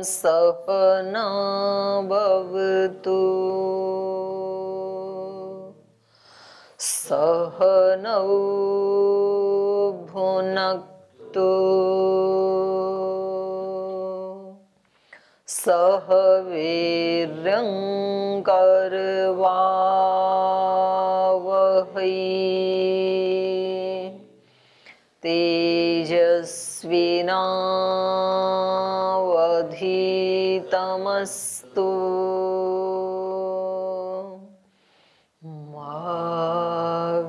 सहना भवतु सहनौ भुनक्तु सह वीर्यं करवावहै तेजस्विनावधीतमस्तु मा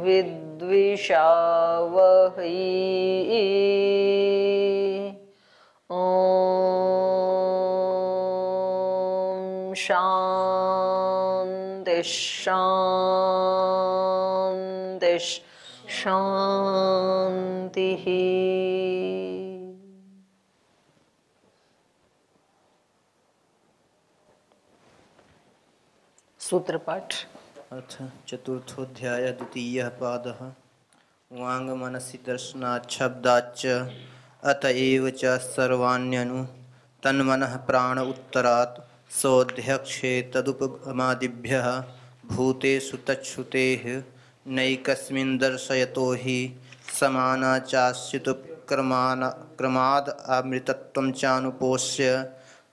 विद्विषावहै। शांति शांति शांति। सूत्र पाठ। अथ चतुर्थोऽध्यायः द्वितीयः पादः। वाङ् मनसि दर्शनात् शब्दाच्च अत एव च सर्वाण्यनु तन्मनः प्राण उत्तरात् सोऽध्यक्षे तदुपगमादिभ्यः भूतेषु तच्छ्रुतेः नैकस्मिन् दर्शयतो हि समानाचास्युतक्रमाद् अमृतत्वं चानुपोष्य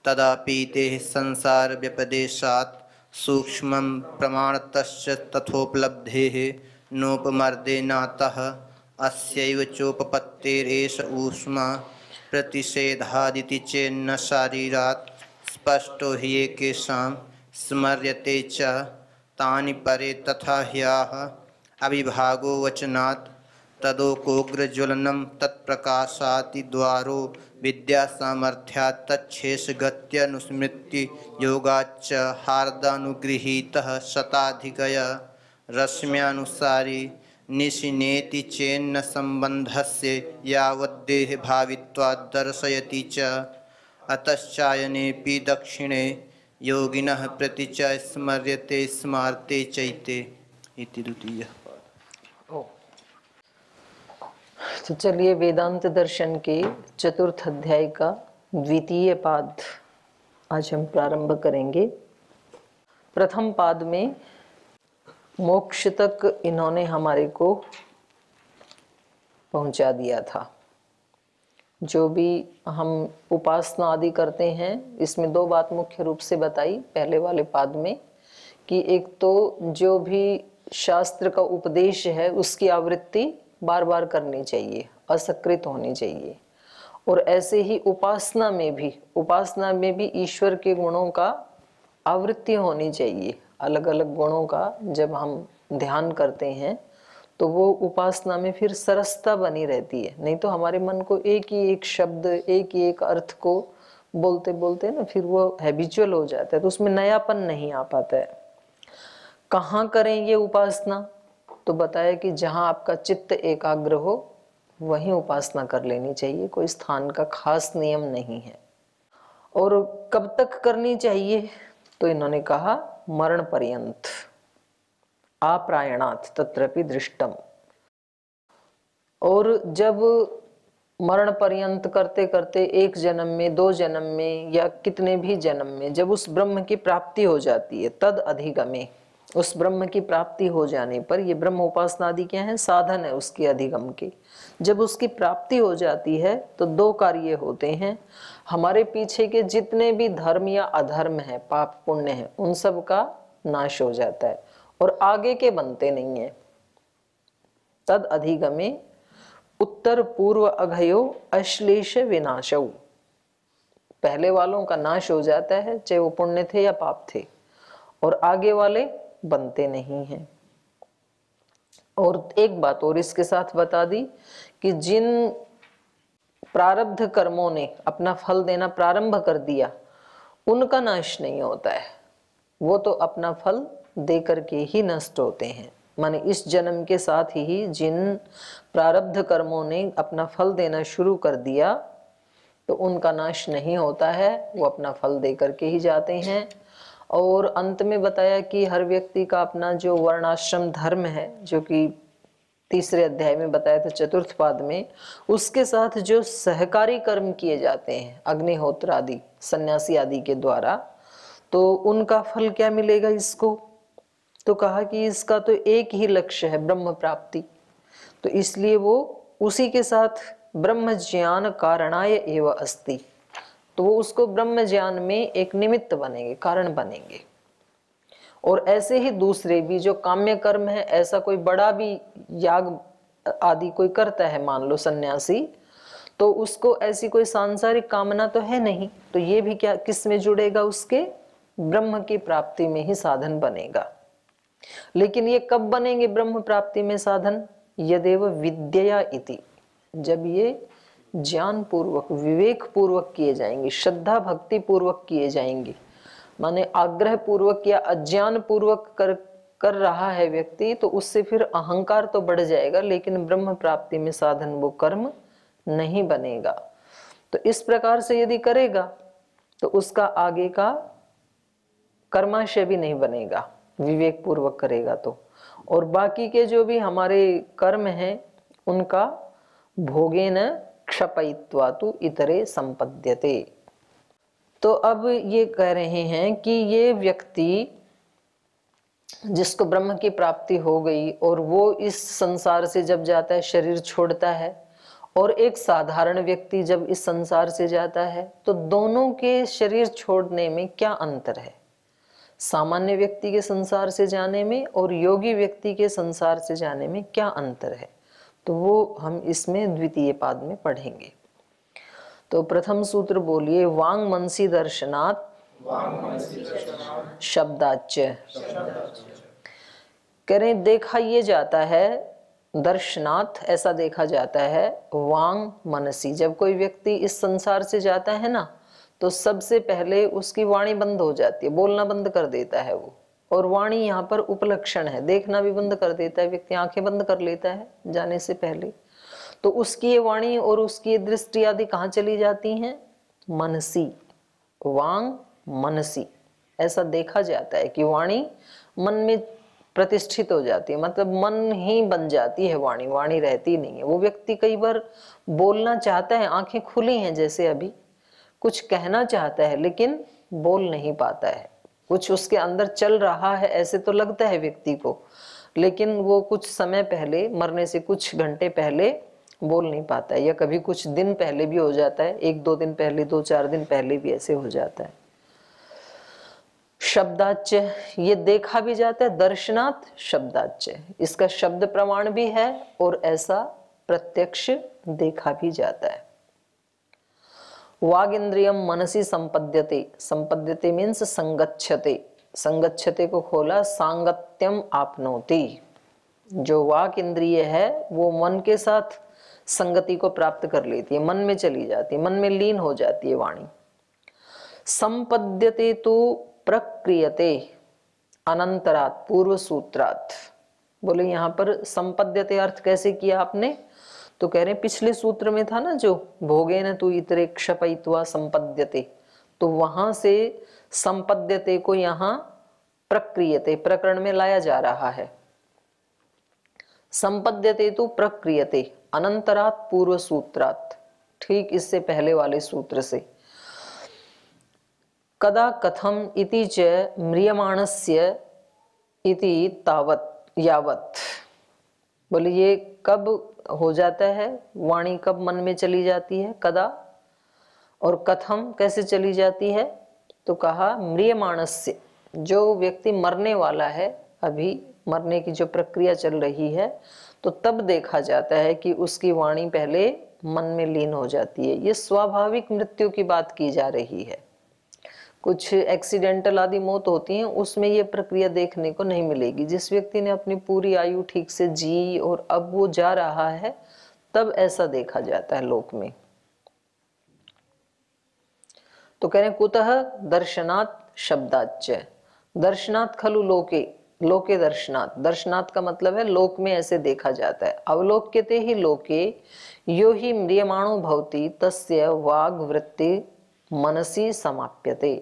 तदापि ते संसारव्यपदेशात् सूक्ष्मं प्रमाणतश्च तथोपलब्धेः नोपमर्देनातः अस्यैव चोपपत्तेरेष ऊष्मा प्रतिषेधादिति चेन्न शारीरात् स्पष्टो हि येकेषां स्मर्यते च तानि परे तथा ह्याः अविभागो वचनात् तदोकोग्रज्वलनं तत्प्रकाशातिद्वारो विद्यासामर्थ्यात् तच्छेषगत्यनुस्मृति योगाच्च हार्दानुगृहीतः शताधिकय रश्म्यानुसारी निशिनेति चेन्न सम्बन्धस्य यावद्देहभावित्वात् दर्शयति च अतश्चायनेऽपि दक्षिणे योगिनः प्रति च स्मर्यते स्मार्ते चैते इति द्वितीयः। तो चलिए वेदांत दर्शन के चतुर्थ अध्याय का द्वितीय पाद आज हम प्रारंभ करेंगे। प्रथम पाद में मोक्ष तक इन्होंने हमारे को पहुंचा दिया था। जो भी हम उपासना आदि करते हैं इसमें दो बात मुख्य रूप से बताई पहले वाले पाद में कि एक तो जो भी शास्त्र का उपदेश है उसकी आवृत्ति बार बार करनी चाहिए, असकृत होनी चाहिए। और ऐसे ही उपासना में भी ईश्वर के गुणों का आवृत्ति होनी चाहिए। अलग अलग गुणों का जब हम ध्यान करते हैं तो वो उपासना में फिर सरसता बनी रहती है। नहीं तो हमारे मन को एक ही एक शब्द, एक ही एक अर्थ को बोलते बोलते ना फिर वो हैबिचुअल हो जाता है, तो उसमें नयापन नहीं आ पाता है। कहाँ करें ये उपासना? तो बताया कि जहाँ आपका चित्त एकाग्र हो वहीं उपासना कर लेनी चाहिए, कोई स्थान का खास नियम नहीं है। और कब तक करनी चाहिए? तो इन्होंने कहा मरण पर्यंत, आप्रायणात् तत्रपि दृष्टम। और जब मरण पर्यंत करते करते एक जन्म में, दो जन्म में या कितने भी जन्म में जब उस ब्रह्म की प्राप्ति हो जाती है तद अधिगमे, उस ब्रह्म की प्राप्ति हो जाने पर, ये ब्रह्म उपासना आदि क्या है? साधन है उसकी अधिगम के। जब उसकी प्राप्ति हो जाती है तो दो कार्य होते हैं। हमारे पीछे के जितने भी धर्म या अधर्म है, पाप पुण्य है, उन सब का नाश हो जाता है और आगे के बनते नहीं है। तद अधिगमे उत्तर पूर्व अघयो अश्लेष विनाशौ, पहले वालों का नाश हो जाता है चाहे वो पुण्य थे या पाप थे, और आगे वाले बनते नहीं हैं। और एक बात और इसके साथ बता दी कि जिन प्रारब्ध कर्मों ने अपना फल देना प्रारंभ कर दिया उनका नाश नहीं होता है, वो तो अपना फल दे करके ही नष्ट होते हैं। माने इस जन्म के साथ ही जिन प्रारब्ध कर्मों ने अपना फल देना शुरू कर दिया तो उनका नाश नहीं होता है, वो अपना फल दे करके ही जाते हैं। और अंत में बताया कि हर व्यक्ति का अपना जो वर्णाश्रम धर्म है, जो कि तीसरे अध्याय में बताया था, चतुर्थ पाद में, उसके साथ जो सहकारी कर्म किए जाते हैं अग्निहोत्र आदि, सन्यासी आदि के द्वारा, तो उनका फल क्या मिलेगा इसको? तो कहा कि इसका तो एक ही लक्ष्य है, ब्रह्म प्राप्ति। तो इसलिए वो उसी के साथ ब्रह्म ज्ञान कारणाय एव अस्ति, तो वो उसको ब्रह्म ज्ञान में एक निमित्त बनेंगे, कारण बनेंगे। और ऐसे ही दूसरे भी जो काम्य कर्म है, ऐसा कोई बड़ा भी याग आदि कोई करता है, मान लो सन्यासी, तो उसको ऐसी कोई सांसारिक कामना तो है नहीं, तो ये भी क्या किस में जुड़ेगा? उसके ब्रह्म की प्राप्ति में ही साधन बनेगा। लेकिन ये कब बनेंगे ब्रह्म प्राप्ति में साधन? यदेव विद्या इति, जब ये ज्ञान पूर्वक, विवेक पूर्वक किए जाएंगे, श्रद्धा भक्ति पूर्वक किए जाएंगे। माने आग्रह पूर्वक या अज्ञान पूर्वक कर रहा है व्यक्ति, तो उससे फिर अहंकार तो बढ़ जाएगा, लेकिन ब्रह्म प्राप्ति में साधन वो कर्म नहीं बनेगा। तो इस प्रकार से यदि करेगा तो उसका आगे का कर्माशय भी नहीं बनेगा, विवेक पूर्वक करेगा तो। और बाकी के जो भी हमारे कर्म हैं उनका भोगेन क्षपयित्वा तु इतरे संपद्यते। तो अब ये कह रहे हैं कि ये व्यक्ति जिसको ब्रह्म की प्राप्ति हो गई और वो इस संसार से जब जाता है, शरीर छोड़ता है, और एक साधारण व्यक्ति जब इस संसार से जाता है, तो दोनों के शरीर छोड़ने में क्या अंतर है? सामान्य व्यक्ति के संसार से जाने में और योगी व्यक्ति के संसार से जाने में क्या अंतर है? तो वो हम इसमें द्वितीय पाद में पढ़ेंगे। तो प्रथम सूत्र बोलिए, वांग मनसी दर्शनात् शब्दाच्य। कह रहे देखा ये जाता है, दर्शनात् ऐसा देखा जाता है, वांग मनसी, जब कोई व्यक्ति इस संसार से जाता है ना, तो सबसे पहले उसकी वाणी बंद हो जाती है, बोलना बंद कर देता है वो। और वाणी यहाँ पर उपलक्षण है, देखना भी बंद कर देता है, व्यक्ति आंखें बंद कर लेता है जाने से पहले। तो उसकी ये वाणी और उसकी ये दृष्टि आदि कहाँ चली जाती हैं? मनसी, वांग मनसी, ऐसा देखा जाता है कि वाणी मन में प्रतिष्ठित हो जाती है, मतलब मन ही बन जाती है वाणी, वाणी रहती नहीं है। वो व्यक्ति कई बार बोलना चाहता है, आंखें खुली हैं जैसे अभी, कुछ कहना चाहता है लेकिन बोल नहीं पाता है, कुछ उसके अंदर चल रहा है ऐसे तो लगता है व्यक्ति को, लेकिन वो कुछ समय पहले, मरने से कुछ घंटे पहले बोल नहीं पाता है, या कभी कुछ दिन पहले भी हो जाता है, 1-2 दिन पहले, 2-4 दिन पहले भी ऐसे हो जाता है। शब्दाच्य, ये देखा भी जाता है, दर्शनात् शब्दाच्य, इसका शब्द प्रमाण भी है और ऐसा प्रत्यक्ष देखा भी जाता है। वाग इंद्रियम मनसी संपद्यते, संपद्यते मीन्स संगच्छते, संगच्छते को खोला, सांगत्यम आपनोति, जो वाक इंद्रिय है वो मन के साथ संगति को प्राप्त कर लेती है, मन में चली जाती है, मन में लीन हो जाती है वाणी। संपद्यते तो प्रक्रियते अनंतरात पूर्व सूत्रात, बोले यहाँ पर संपद्यते अर्थ कैसे किया आपने? तो कह रहे पिछले सूत्र में था ना जो भोगेन तु इतरे क्षपयित्वा संपद्यते, तो वहां से संपद्यते को यहाँ प्रक्रियते प्रकरण में लाया जा रहा है। संपद्यते तु प्रक्रियते अनंतरात पूर्व सूत्रात, ठीक इससे पहले वाले सूत्र से। कदा कथम इति च म्रियमाणस्य इति तावत यावत, बोले ये कब हो जाता है, वाणी कब मन में चली जाती है, कदा, और कथम कैसे चली जाती है? तो कहा म्रियमाणस्य, जो व्यक्ति मरने वाला है, अभी मरने की जो प्रक्रिया चल रही है, तो तब देखा जाता है कि उसकी वाणी पहले मन में लीन हो जाती है। ये स्वाभाविक मृत्यु की बात की जा रही है, कुछ एक्सीडेंटल आदि मौत होती है, उसमें ये प्रक्रिया देखने को नहीं मिलेगी। जिस व्यक्ति ने अपनी पूरी आयु ठीक से जी और अब वो जा रहा है, तब ऐसा देखा जाता है लोक में। तो कह रहे कुतः दर्शनात् शब्दाच्य, दर्शनात् खलु लोके, लोके दर्शनात्, दर्शनात् का मतलब है लोक में ऐसे देखा जाता है। अवलोक्यते ही लोके यो ही म्रियमाणो भवति तस्य वाग वृत्ति मनसी समाप्यते,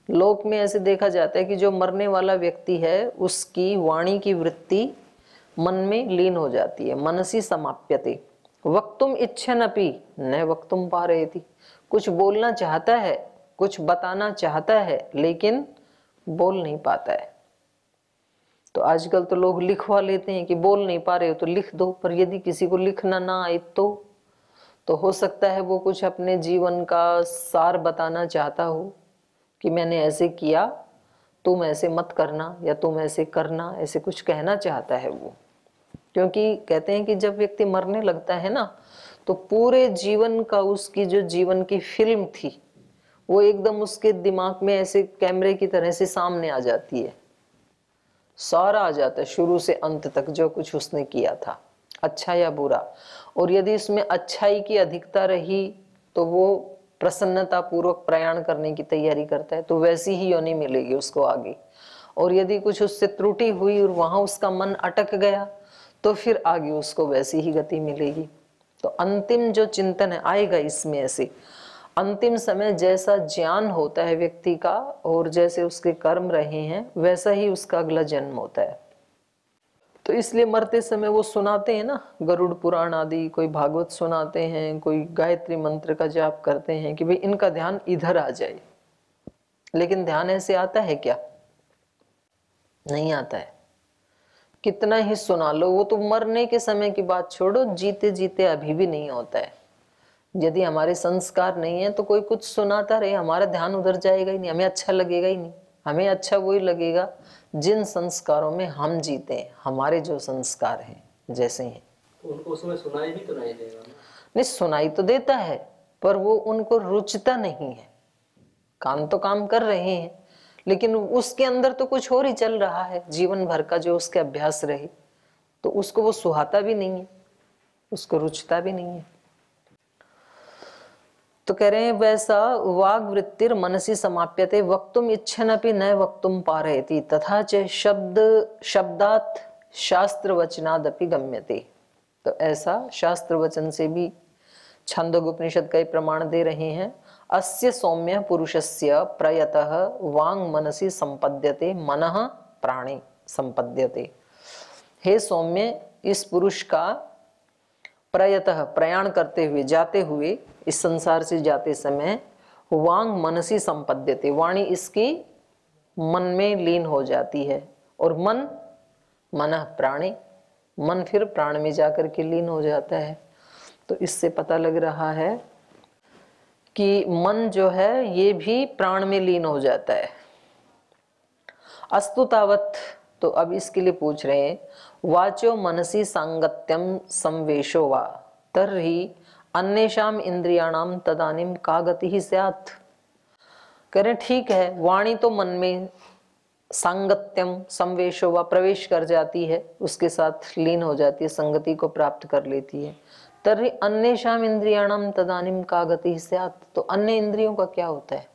लोक में ऐसे देखा जाता है कि जो मरने वाला व्यक्ति है उसकी वाणी की वृत्ति मन में लीन हो जाती है। मनसी समाप्यते वक्तुम इच्छनपि न वक्तुम पारयति, कुछ बोलना चाहता है, कुछ बताना चाहता है, लेकिन बोल नहीं पाता है। तो आजकल तो लोग लिखवा लेते हैं कि बोल नहीं पा रहे हो तो लिख दो, पर यदि किसी को लिखना ना आए तो हो सकता है वो कुछ अपने जीवन का सार बताना चाहता हो कि मैंने ऐसे किया, तुम ऐसे मत करना, या तुम ऐसे करना, ऐसे कुछ कहना चाहता है वो। क्योंकि कहते हैं कि जब व्यक्ति मरने लगता है ना, तो पूरे जीवन का उसकी जो जीवन की फिल्म थी वो एकदम उसके दिमाग में ऐसे कैमरे की तरह से सामने आ जाती है, सारा आ जाता है शुरू से अंत तक, जो कुछ उसने किया था, अच्छा या बुरा। और यदि इसमें अच्छाई की अधिकता रही तो वो प्रसन्नता पूर्वक प्रयाण करने की तैयारी करता है, तो वैसी ही योनि मिलेगी उसको आगे। और यदि कुछ उससे त्रुटि हुई और वहां उसका मन अटक गया तो फिर आगे उसको वैसी ही गति मिलेगी। तो अंतिम जो चिंतन है आएगा इसमें ऐसे, अंतिम समय जैसा ज्ञान होता है व्यक्ति का और जैसे उसके कर्म रहे हैं वैसा ही उसका अगला जन्म होता है। तो इसलिए मरते समय वो सुनाते हैं ना, गरुड़ पुराण आदि, कोई भागवत सुनाते हैं, कोई गायत्री मंत्र का जाप करते हैं कि भाई इनका ध्यान इधर आ जाए। लेकिन ध्यान ऐसे आता है क्या? नहीं आता है। कितना ही सुना लो, वो तो मरने के समय की बात छोड़ो, जीते जीते अभी भी नहीं होता है। यदि हमारे संस्कार नहीं है तो कोई कुछ सुनाता रहे, हमारा ध्यान उधर जाएगा ही नहीं, हमें अच्छा लगेगा ही नहीं। हमें अच्छा वही लगेगा जिन संस्कारों में हम जीते हैं, हमारे जो संस्कार हैं जैसे हैं। तो उनको उसमें सुनाई भी तो नहीं देगा ना? नहीं, सुनाई तो देता है पर वो उनको रुचता नहीं है। काम तो काम कर रहे हैं लेकिन उसके अंदर तो कुछ और ही चल रहा है, जीवन भर का जो उसके अभ्यास रहे, तो उसको वो सुहाता भी नहीं है, उसको रुचता भी नहीं है। तो कह रहे हैं वैसा वाग वृत्तिर मनसी समाप्यते वक्तुम इच्छनपि न वक्तुम पारयति तथा च शब्दात् शास्त्र वचनादपि गम्यते। तो ऐसा शास्त्र वचन से भी छांदोग्योपनिषद का प्रमाण दे रहे हैं। अस्य सौम्य पुरुषस्य प्रयतः वांग मनसी संपद्यते मनः प्राणे संपद्यते। हे सौम्य, इस पुरुष का प्रयतः प्रयाण करते हुए, जाते हुए, इस संसार से जाते समय वांग मनसी संपद्यते, वाणी इसकी मन में लीन हो जाती है, और मन मनः प्राणे, मन फिर प्राण में जाकर के लीन हो जाता है। तो इससे पता लग रहा है कि मन जो है ये भी प्राण में लीन हो जाता है। अस्तु तावत, तो अब इसके लिए पूछ रहे हैं वाचो मनसी सांगत्यम संवेशो वा तर्हि अन्येषाम इंद्रियाणाम तदानीम का गति ही स्यात्। कह रहे ठीक है, वाणी तो मन में सांगत्यम संवेशो वा प्रवेश कर जाती है, उसके साथ लीन हो जाती है, संगति को प्राप्त कर लेती है। तर्हि अन्येषाम इंद्रियाणाम तदानीम का गति ही स्यात्। तो अन्य इंद्रियों का क्या होता है?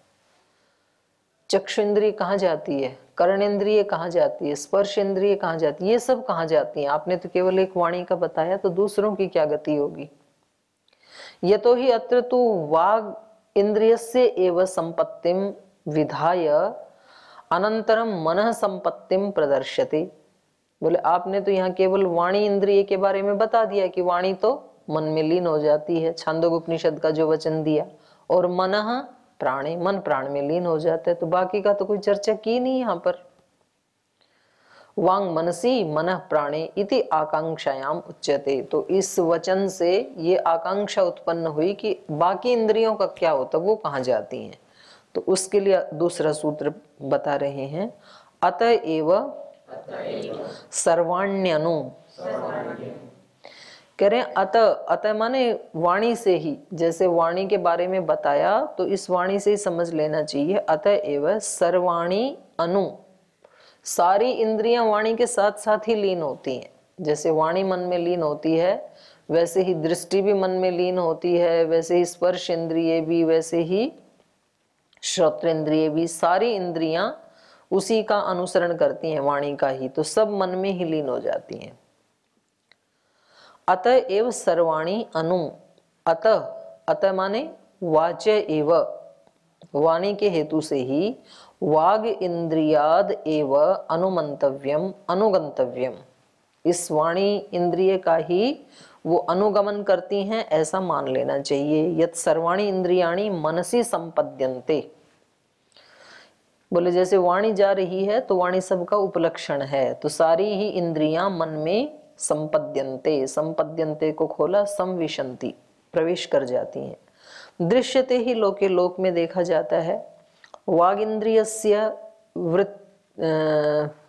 चक्षु इंद्रिय कहाँ जाती है, कर्ण इंद्रिय कहाँ जाती है, स्पर्श इंद्रिय कहाँ जाती है, ये सब कहाँ जाती हैं? आपने तो केवल एक वाणी का बताया, तो दूसरों की क्या गति होगी? यतो ही अत्र तु वाग इंद्रियस्य एव संपत्तिम विधाय अनंतरम मनः संपत्तिम प्रदर्शते। बोले आपने तो यहाँ केवल वाणी इंद्रिय के बारे में बता दिया कि वाणी तो मन में लीन हो जाती है, छांदोग्योपनिषद का जो वचन दिया, और मनः प्राणे, मन प्राण में लीन हो जाता है। तो बाकी का तो कोई चर्चा की नहीं यहाँ पर। वांग मनसी मनः प्राणे इति आकांक्षायाम उच्यते। तो इस वचन से ये आकांक्षा उत्पन्न हुई कि बाकी इंद्रियों का क्या होता, वो कहाँ जाती हैं। तो उसके लिए दूसरा सूत्र बता रहे हैं, अतएव सर्वाण्यनु। कह रहे हैं अतः माने वाणी से ही, जैसे वाणी के बारे में बताया तो इस वाणी से ही समझ लेना चाहिए। अतएव सर्वाणी अनु, सारी इंद्रियां वाणी के साथ साथ ही लीन होती हैं। जैसे वाणी मन में लीन होती है वैसे ही दृष्टि भी मन में लीन होती है, वैसे ही स्पर्श इंद्रिय भी, वैसे ही श्रोत्र इंद्रिय भी, सारी इंद्रियां उसी का अनुसरण करती हैं, वाणी का ही, तो सब मन में ही लीन हो जाती हैं। अतएव सर्वाणी अनु, अतः माने वाच्य एव, वाणी के हेतु से ही वाग इंद्रियाद एव अनुमंतव्यम अनुगंतव्यम। इस वाणी इंद्रिय का ही वो अनुगमन करती हैं, ऐसा मान लेना चाहिए। यत् सर्वाणी इंद्रियाणी मनसी संपद्यन्ते, बोले जैसे वाणी जा रही है तो वाणी सबका उपलक्षण है, तो सारी ही इंद्रियां मन में संपद्यन्ते, संपद्यन्ते को खोला, संविशन्ति, प्रवेश कर जाती हैं। दृश्यते ही लोके, लोक में देखा जाता है। वागिंद्रियस्य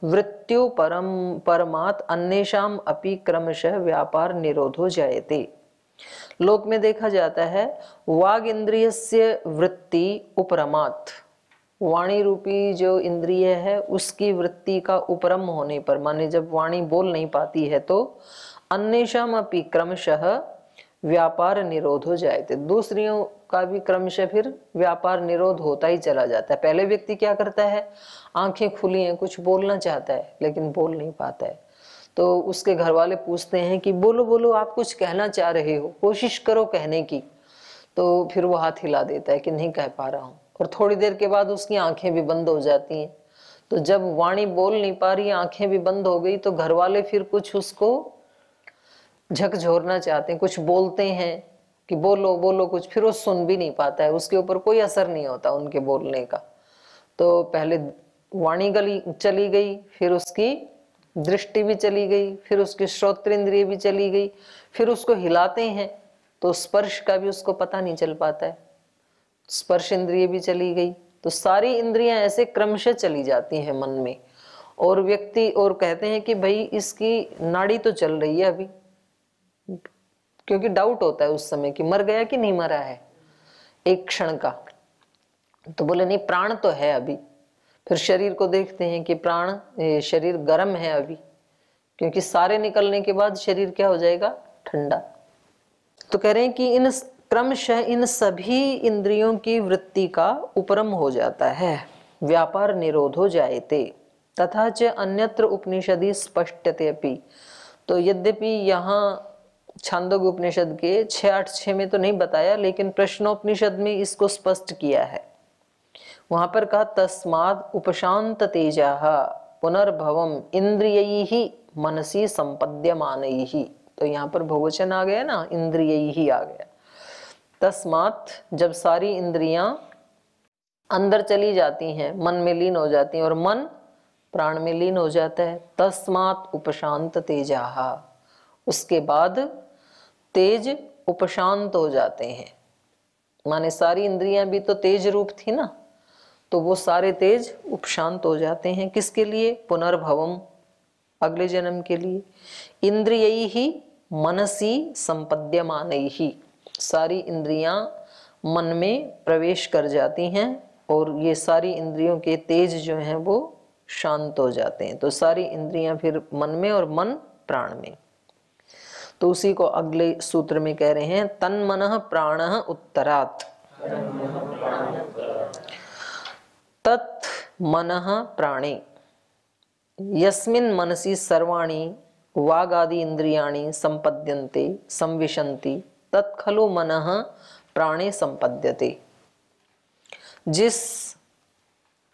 वृत्त्यु परमात् अन्येषाम् अपि क्रमशः व्यापार निरोधो जायते। लोक में देखा जाता है वाग इंद्रियस्य वृत्ति उपरमात्, वाणी रूपी जो इंद्रिय है उसकी वृत्ति का उपरम होने पर, माने जब वाणी बोल नहीं पाती है तो अन्येषाम् अपि क्रमशः व्यापार निरोध हो जाए, तो दूसरियों का भी क्रमशः फिर व्यापार निरोध होता ही चला जाता है। पहले व्यक्ति क्या करता है, आंखें खुली हैं, कुछ बोलना चाहता है लेकिन बोल नहीं पाता है, तो उसके घर वाले पूछते हैं कि बोलो बोलो, आप कुछ कहना चाह रहे हो, कोशिश करो कहने की, तो फिर वो हाथ हिला देता है कि नहीं कह पा रहा हूँ, और थोड़ी देर के बाद उसकी आंखें भी बंद हो जाती हैं। तो जब वाणी बोल नहीं पा रही, आंखें भी बंद हो गई, तो घर वाले फिर कुछ उसको झकझोरना चाहते हैं, कुछ बोलते हैं कि बोलो बोलो कुछ, फिर वो सुन भी नहीं पाता है, उसके ऊपर कोई असर नहीं होता उनके बोलने का। तो पहले वाणी गली चली गई, फिर उसकी दृष्टि भी चली गई, फिर उसकी श्रोत्र इंद्रिय भी चली गई, फिर उसको हिलाते हैं तो स्पर्श का भी उसको पता नहीं चल पाता है, स्पर्श इंद्रिय भी चली गई। तो सारी इंद्रियां ऐसे क्रमशः चली जाती हैं मन में, और व्यक्ति और कहते हैं कि भाई इसकी नाड़ी तो चल रही है अभी, क्योंकि डाउट होता है उस समय कि मर गया कि नहीं मरा है एक क्षण का, तो बोले नहीं प्राण तो है अभी। फिर शरीर को देखते हैं कि प्राण, शरीर गर्म है अभी, क्योंकि सारे निकलने के बाद शरीर क्या हो जाएगा, ठंडा। तो कह रहे हैं कि इन क्रमशः इन सभी इंद्रियों की वृत्ति का उपरम हो जाता है, व्यापार निरोधो जायते। तथा च अन्यत्र उपनिषदि स्पष्टते अपि, तो यद्यपि यहाँ छांदोग्य उपनिषद के 6-8-6 में तो नहीं बताया, लेकिन प्रश्नोपनिषद में इसको स्पष्ट किया है। वहां पर कहा तस्माद उपशांत तेजाः पुनर्भवम इंद्रियैहि मनसी संपद्यमानैहि, तो यहाँ पर बहुवचन आ गया ना, इंद्रियैहि आ गया। तस्मात, जब सारी इंद्रियां अंदर चली जाती हैं, मन में लीन हो जाती हैं, और मन प्राण में लीन हो जाता है, तस्मात उपशांत तेजाः, उसके बाद तेज उपशांत हो जाते हैं। माने सारी इंद्रियां भी तो तेज रूप थी ना, तो वो सारे तेज उपशांत हो जाते हैं। किसके लिए, पुनर्भवम, अगले जन्म के लिए। इंद्रियैहि मनसी संपद्यमानैहि, सारी इंद्रियां मन में प्रवेश कर जाती हैं, और ये सारी इंद्रियों के तेज जो हैं वो शांत हो जाते हैं। तो सारी इंद्रियां फिर मन में और मन प्राण में। तो उसी को अगले सूत्र में कह रहे हैं, तन्मनः प्राणः उत्तरात् तत् मनः प्राणे यस्मिन् मनसि सर्वाणि वागादि इंद्रियाणि संपद्यन्ते संविशन्ति तत् खलु मनः प्राणे संपद्यते। जिस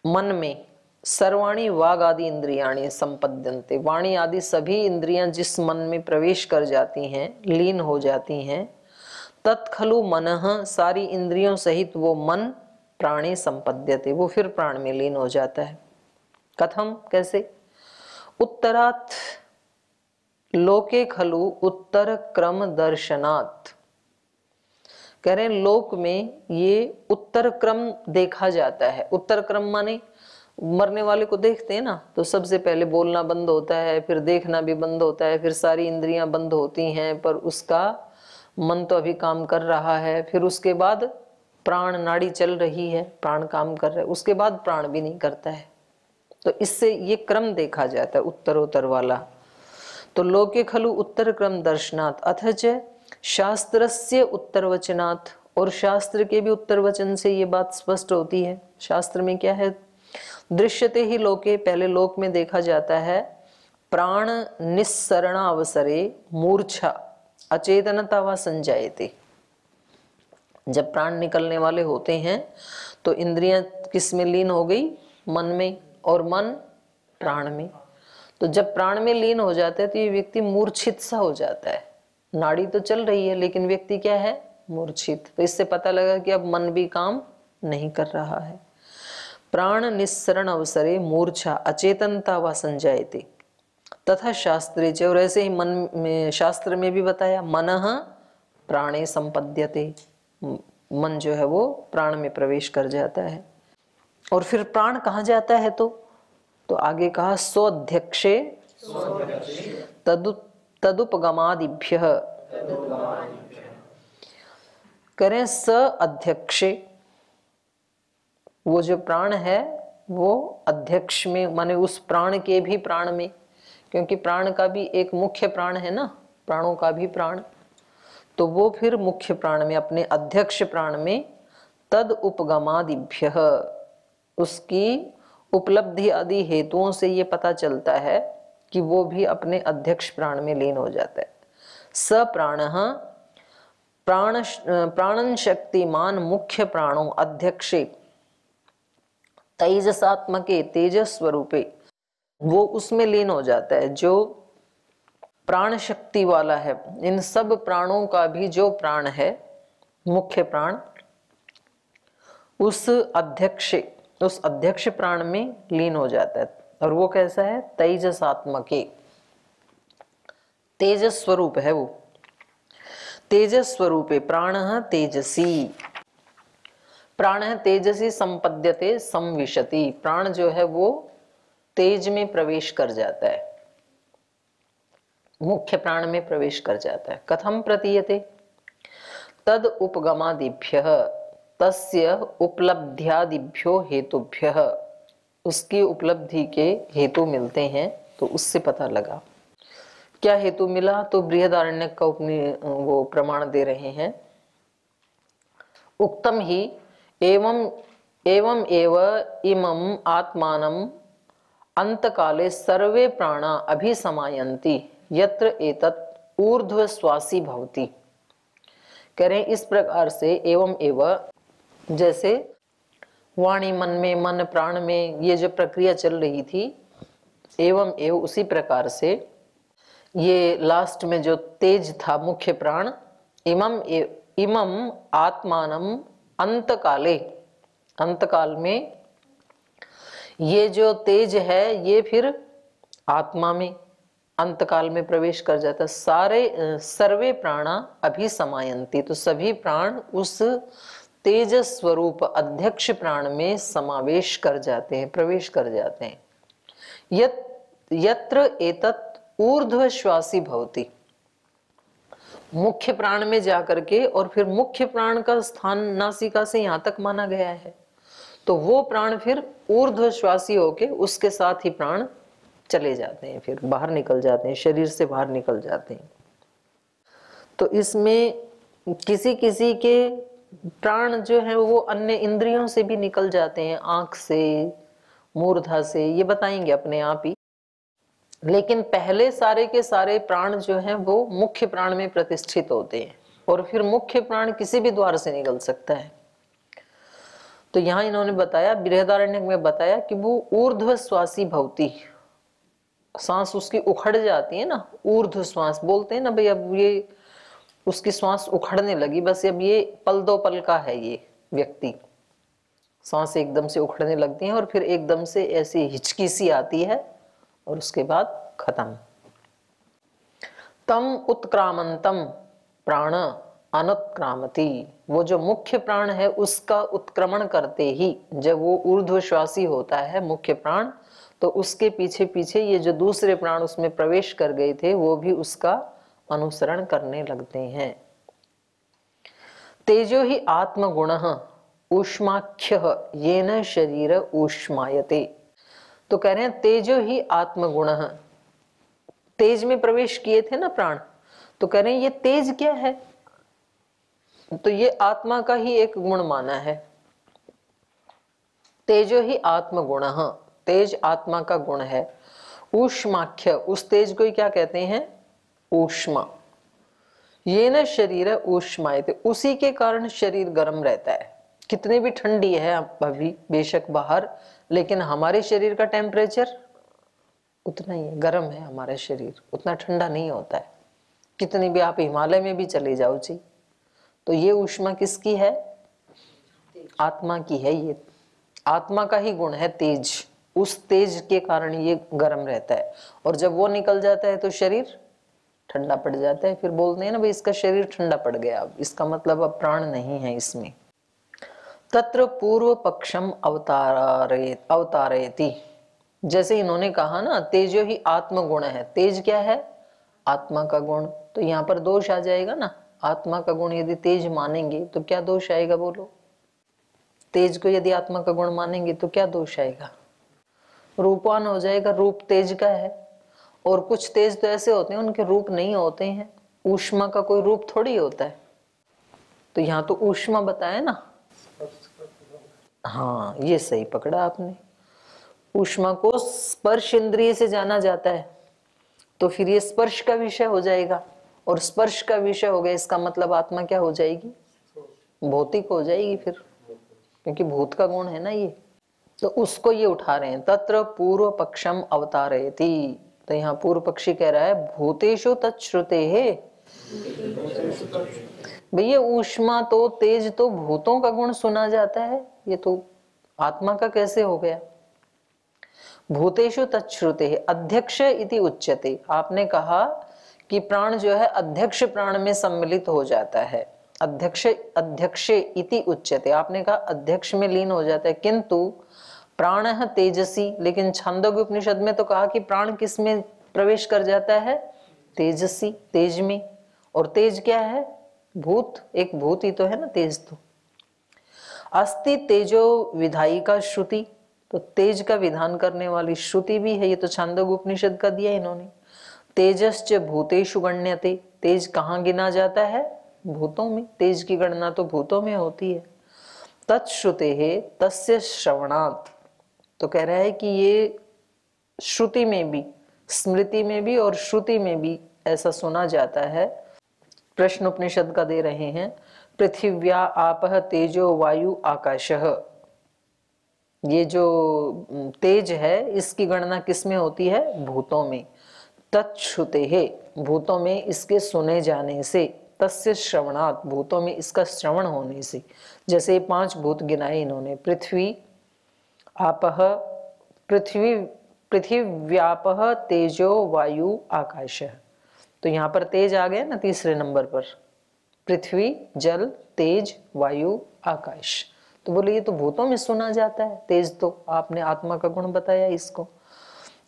मन में सर्वाणी वाग आदि इंद्रियाणी संपद्यन्ते, वाणी आदि सभी इंद्रियां जिस मन में प्रवेश कर जाती हैं, लीन हो जाती हैं, तत्खलु मनः, सारी इंद्रियों सहित वो मन प्राणे संपद्यते, वो फिर प्राण में लीन हो जाता है। कथम, कैसे, उत्तरात् लोके खलु उत्तर क्रम दर्शनात्, कह रहे हैं लोक में ये उत्तर क्रम देखा जाता है। उत्तर क्रम माने मरने वाले को देखते हैं ना, तो सबसे पहले बोलना बंद होता है, फिर देखना भी बंद होता है, फिर सारी इंद्रियां बंद होती हैं, पर उसका मन तो अभी काम कर रहा है। फिर उसके बाद प्राण नाड़ी चल रही है, प्राण काम कर रहा है, उसके बाद प्राण भी नहीं करता है। तो इससे ये क्रम देखा जाता है उत्तरोत्तर वाला। तो लोके खलु उत्तर क्रम दर्शनात् अथच शास्त्रस्य उत्तर वचनात्, और शास्त्र के भी उत्तर वचन से ये बात स्पष्ट होती है। शास्त्र में क्या है, दृश्यते ही लोके, पहले लोक में देखा जाता है, प्राण निस्सरणा अवसरे मूर्छा अचेतनता व संजायते, जब प्राण निकलने वाले होते हैं तो इंद्रियां किस में लीन हो गई, मन में, और मन प्राण में। तो जब प्राण में लीन हो जाता है तो ये व्यक्ति मूर्छित सा हो जाता है। नाड़ी तो चल रही है लेकिन व्यक्ति क्या है, मूर्छित। तो इससे पता लगा कि अब मन भी काम नहीं कर रहा है। प्राण निस्सरण अवसरे मूर्छा अचेतनता व संजायते तथा शास्त्रे च, और ऐसे ही मन में, शास्त्र में भी बताया, मनः प्राणे संपद्यते, मन जो है वो प्राण में प्रवेश कर जाता है। और फिर प्राण कहाँ जाता है तो आगे कहा स्वध्यक्षे तदुपगमादिभ्यः, करें स अध्यक्षे, वो जो प्राण है वो अध्यक्ष में, माने उस प्राण के भी प्राण में, क्योंकि प्राण का भी एक मुख्य प्राण है ना, प्राणों का भी प्राण, तो वो फिर मुख्य प्राण में, अपने अध्यक्ष प्राण में, तद उपगमादिभ्यः, उसकी उपलब्धि आदि हेतुओं से ये पता चलता है कि वो भी अपने अध्यक्ष प्राण में लीन हो जाता है। स प्राणः प्राणन शक्तिमान मुख्य प्राणों अध्यक्षे तेजसात्मके तेजस स्वरूपे, वो उसमें लीन हो जाता है। जो प्राण शक्ति वाला है, इन सब प्राणों का भी जो प्राण है, मुख्य प्राण, उस अध्यक्ष प्राण में लीन हो जाता है। और वो कैसा है, तेजसात्मके, तेजस स्वरूप है वो, तेजस स्वरूपे प्राणः तेजसी, प्राण है तेजसी संपद्यते संविशति, प्राण जो है वो तेज में प्रवेश कर जाता है, मुख्य प्राण में प्रवेश कर जाता है। कथम प्रतीयते, तद उपगमादिभ्यः तस्य उपलब्ध्यादिभ्यो हेतुभ्यः, उसकी उपलब्धि के हेतु मिलते हैं, तो उससे पता लगा। क्या हेतु मिला, तो बृहदारण्यक का वो प्रमाण दे रहे हैं। उक्तम ही एवं एव इमं आत्मानं अंतकाले सर्वे प्राणा अभिसमायन्ति यत्र एतत् ऊर्ध्वश्वासी भवति। करें इस प्रकार से, एवं एव, जैसे वाणी मन में, मन प्राण में ये जो प्रक्रिया चल रही थी, एवं एव उसी प्रकार से ये लास्ट में जो तेज था मुख्य प्राण, इमं आत्मानं अंतकाले, अंतकाल में ये जो तेज है ये फिर आत्मा में अंतकाल में प्रवेश कर जाता है। सर्वे प्राणा अभिसमायन्ति, तो सभी प्राण उस तेज स्वरूप अध्यक्ष प्राण में समावेश कर जाते हैं, प्रवेश कर जाते हैं। यत्र एतत् ऊर्ध्वश्वासी भवति, मुख्य प्राण में जाकर के, और फिर मुख्य प्राण का स्थान नासिका से यहाँ तक माना गया है, तो वो प्राण फिर ऊर्ध्वश्वासी होके उसके साथ ही प्राण चले जाते हैं, फिर बाहर निकल जाते हैं, शरीर से बाहर निकल जाते हैं। तो इसमें किसी किसी के प्राण जो है वो अन्य इंद्रियों से भी निकल जाते हैं, आंख से, मूर्धा से, ये बताएंगे अपने आप ही। लेकिन पहले सारे के सारे प्राण जो हैं वो मुख्य प्राण में प्रतिष्ठित होते हैं, और फिर मुख्य प्राण किसी भी द्वार से निकल सकता है। तो यहाँ इन्होंने बताया, बृहदारण्यक में बताया कि वो ऊर्ध्वश्वासी भवति, सांस उसकी उखड़ जाती है ना, ऊर्ध्व श्वास बोलते हैं ना भाई, अब ये उसकी श्वास उखड़ने लगी, बस अब ये पल दो पल का है, ये व्यक्ति सांस एकदम से उखड़ने लगती है और फिर एकदम से ऐसी हिचकी सी आती है और उसके बाद खत्म। तम उत्क्रामंतम प्राण अनुत्क्रामति, वो जो मुख्य प्राण है उसका उत्क्रमण करते ही, जब वो ऊर्ध्वश्वासी होता है मुख्य प्राण, तो उसके पीछे पीछे ये जो दूसरे प्राण उसमें प्रवेश कर गए थे वो भी उसका अनुसरण करने लगते हैं। तेजो ही आत्मगुणः ऊष्माख्यः येन शरीर ऊष्मायते, तो कह रहे हैं तेजो ही आत्मगुणः, तेज में प्रवेश किए थे ना प्राण, तो कह रहे हैं ये तेज क्या है, तो ये आत्मा का ही एक गुण माना है। तेजो ही आत्मगुणः, तेज आत्मा का गुण है। ऊष्माख्य, उस तेज को ही क्या कहते हैं, ऊष्मा। ये न शरीर ऊष्मायते, उसी के कारण शरीर गर्म रहता है। कितनी भी ठंडी है अभी बेशक बाहर, लेकिन हमारे शरीर का टेम्परेचर उतना ही है, गर्म है हमारा शरीर, उतना ठंडा नहीं होता है। कितनी भी आप हिमालय में भी चले जाओ जी, तो ये ऊष्मा किसकी है? आत्मा की है। ये आत्मा का ही गुण है तेज, उस तेज के कारण ये गर्म रहता है, और जब वो निकल जाता है तो शरीर ठंडा पड़ जाता है। फिर बोलते हैं ना भाई इसका शरीर ठंडा पड़ गया, अब इसका मतलब अब प्राण नहीं है इसमें। तत्र पूर्व पक्षम अवतारयति, जैसे इन्होंने कहा ना तेजो ही आत्म गुण है, तेज क्या है? आत्मा का गुण। तो यहाँ पर दोष आ जाएगा ना, आत्मा का गुण यदि तेज मानेंगे तो क्या दोष आएगा बोलो? तेज को यदि आत्मा का गुण मानेंगे तो क्या दोष आएगा? रूपवान हो जाएगा, रूप तेज का है। और कुछ तेज तो ऐसे होते हैं उनके रूप नहीं होते हैं, ऊष्मा का कोई रूप थोड़ी होता है। तो यहाँ तो ऊष्मा बताया ना, हाँ ये सही पकड़ा आपने। ऊष्मा को स्पर्श इंद्रिय से जाना जाता है, तो फिर ये स्पर्श का विषय हो जाएगा, और स्पर्श का विषय हो गया इसका मतलब आत्मा क्या हो जाएगी? भौतिक हो जाएगी फिर, क्योंकि भूत का गुण है ना ये। तो उसको ये उठा रहे हैं, तत्र पूर्व पक्षम अवतारयति। तो यहाँ पूर्व पक्षी कह रहा है भूतेषु तच्छ्रुते है। भैया ऊष्मा तो तेज तो भूतों का गुण सुना जाता है, ये तो आत्मा का कैसे हो गया? भूतेषु तच्छ्रुते है अध्यक्ष इति उच्यते। आपने कहा कि प्राण जो है अध्यक्ष प्राण में सम्मिलित हो जाता है, अध्यक्ष अध्यक्ष इति उच्यते, आपने कहा अध्यक्ष में लीन हो जाता है, किंतु प्राण है तेजसी। लेकिन छांदोग्य उपनिषद में तो कहा कि प्राण किस में प्रवेश कर जाता है? तेजसी, तेज में। और तेज क्या है? भूत, एक भूत ही तो है ना तेज। तो अस्ति तेजो विधायी का श्रुति, तो तेज का विधान करने वाली श्रुति भी है, ये तो छांदोग्य उपनिषद का दिया इन्होंने। तेजश्च भूतेषु गण्यते, तेज कहाँ गिना जाता है? भूतों में। तेज की गणना तो भूतों में होती है। तत्श्रुते है तस्य श्रवणात्, तो कह रहा है कि ये श्रुति में भी, स्मृति में भी और श्रुति में भी ऐसा सुना जाता है। प्रश्न उपनिषद का दे रहे हैं, पृथिव्या आपः तेजो वायु आकाशः, ये जो तेज है इसकी गणना किस में होती है? भूतों में। तच्छ्रुते है, भूतों में इसके सुने जाने से, तस्य श्रवणात्, भूतों में इसका श्रवण होने से। जैसे 5 भूत गिनाए इन्होंने, पृथ्वी आपः, पृथिव्यापः तेजो वायु आकाश। तो यहाँ पर तेज आ गया ना तीसरे नंबर पर, पृथ्वी जल तेज वायु आकाश। तो बोले ये तो भूतों में सुना जाता है तेज, तो आपने आत्मा का गुण बताया इसको।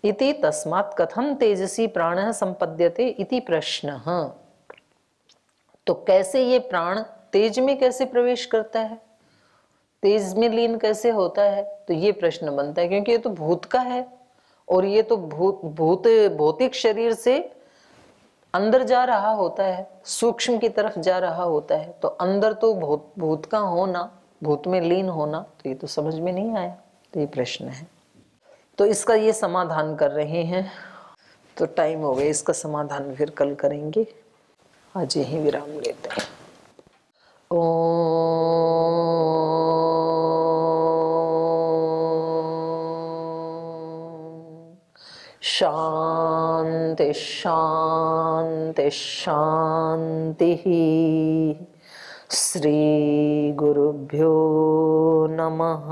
इति तस्मात् कथम तेजसी प्राणः संपद्यते इति प्रश्नः, तो कैसे ये प्राण तेज में कैसे प्रवेश करता है, तेज में लीन कैसे होता है? तो ये प्रश्न बनता है, क्योंकि ये तो भूत का है, और ये तो भौतिक शरीर से अंदर जा रहा होता है, सूक्ष्म की तरफ जा रहा होता है। तो अंदर तो भूत का होना, भूत में लीन होना, तो ये तो समझ में नहीं आया। तो ये प्रश्न है, तो इसका ये समाधान कर रहे हैं। तो टाइम हो गया, इसका समाधान फिर कल करेंगे, आज यही विराम लेते हैं। शांति शांति शांति। श्री गुरुभ्यो नमः।